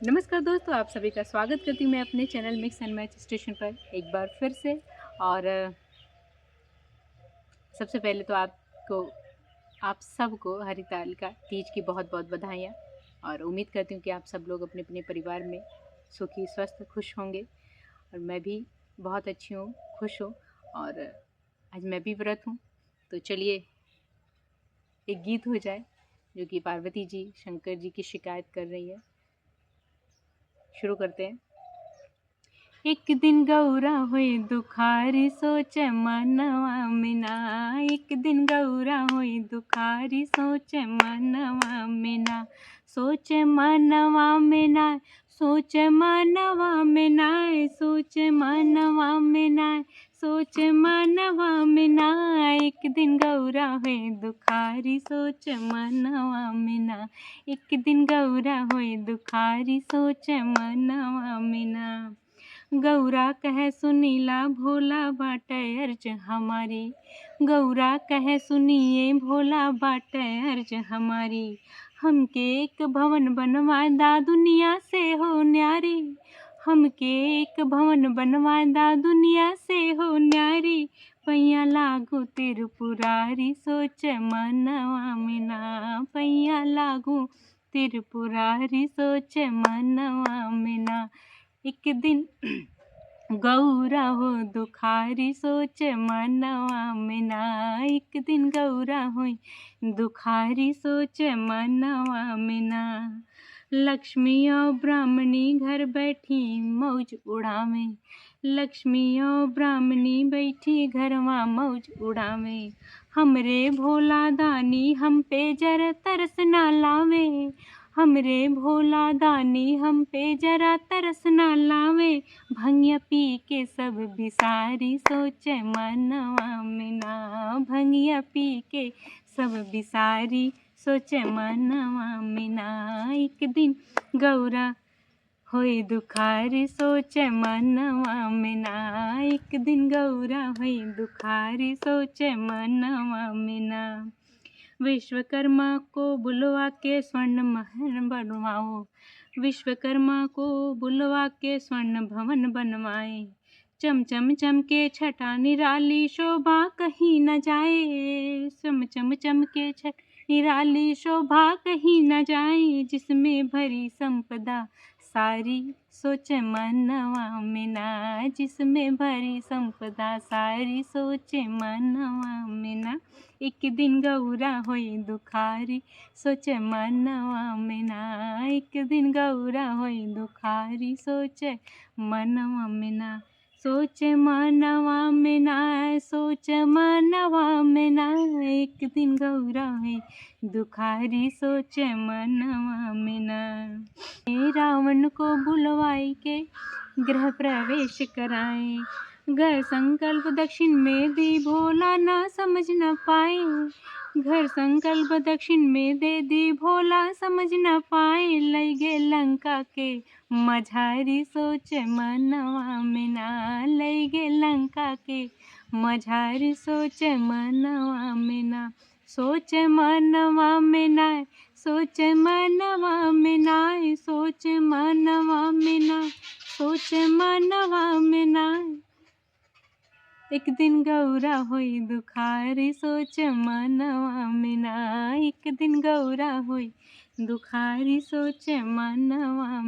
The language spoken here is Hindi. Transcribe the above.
नमस्कार दोस्तों, आप सभी का स्वागत करती हूँ मैं अपने channel mix and match station पर एक बार फिर से। और सबसे पहले तो आप सबको हरितालिका तीज की बहुत-बहुत बधाइयाँ। और उम्मीद करती हूँ कि आप सब लोग अपने-अपने परिवार में सुखी, स्वस्थ, खुश होंगे। और मैं भी बहुत अच्छी हूँ, खुश हूँ। और आज मैं भी व्रत हूँ, तो चलिए एक गीत हो जाए जो कि पार्वती जी शंकर जी की शिकायत कर रही है। शुरू करते हैं। एक दिन गौरा हुई दुखारी सोचे मनवा मिना। एक दिन गौरा हुई दुखारी सोचे मनवा मिना। सोचे मनवा मिना, सोचे मनवा मिना, सोचे मनवा मिना, सोचे मनवा मिना। एक दिन गौरा हुई दुखारी सोचे मनवा मिना। एक दिन गौरा हुई दुखारी सोचे मनवा मिना। गौरा कहे सुनीला भोला बाटे अर्ज हमारी। गौरा कहे सुनिए भोला बाटे अर्ज हमारी। हमके एक भवन बनवा दा दुनिया से हो न्यारी। हमके एक भवन बनवा दा दुनिया से हो न्यारी। पैया लागू त्रिपुरारी सोचे मनवा मिना। पैया लागू त्रिपुरारी सोचे मनवा मिना। एक दिन गौरा हो दुखारी सोचे मनवा मिना। एक दिन गौरा होई दुखारी सोचे मनवा मिना। लक्ष्मी और ब्राह्मणी घर बैठी मौज उड़ावे। लक्ष्मी और ब्राह्मणी बैठी घरवा मौज उड़ावे। हमरे भोला दानी हम पे जरा तरस ना लावे। हमरे भोला दानी हम पे जरा तरस ना लावे। भंगिया पी के सब बिसारी सोचे मनवा मिना। भंगिया पी के सब बिसारी सोचे मनवा मिना। एक दिन गौरा होई दुखारी सोचे मनवा मिना। एक दिन गौरा होई दुखारी सोचे मनवा मिना। विश्वकर्मा को बुलवा के स्वर्ण महल बनवाओ। विश्वकर्मा को बुलवा के स्वर्ण भवन बनवाए। चम चम चमके छटा निराली शोभा कहीं न जाए। चम चम चमके छटा निराली शोभा कहीं न जाए। जिसमें भरी संपदा सारी सोचे मनवा मिना। जिसमें भरी संपदा सारी सोचे मनवा मिना। एक दिन गौरा होई दुखारी सोचे मनवा मिना। एक दिन गौरा होई दुखारी सोचे मनवा मिना। सोचे मनवा मिना, सोचे मनवा मिना। एक दिन गौरा होई दुखारी सोचे मनवा मिना। रावण को बुलवाई के गृह प्रवेश कराए। घर संकल्प दक्षिण में दी भोला ना समझ न पाए। घर संकल्प दक्षिण में दे दी भोला समझ न पाए। लई गे लंका के मझारी सोचे मनवा मिना। लई गे लंका के मझारी सोचे मनवा मिना। सोचे मनवा मिना, सोचे मनवा मिना, सोचे मनवा मिना, सोचे मनवा मिना। एक दिन गौरा होई दुखारी सोचे मनवा मिना। एक दिन गौरा होई दुखारी सोचे मनवा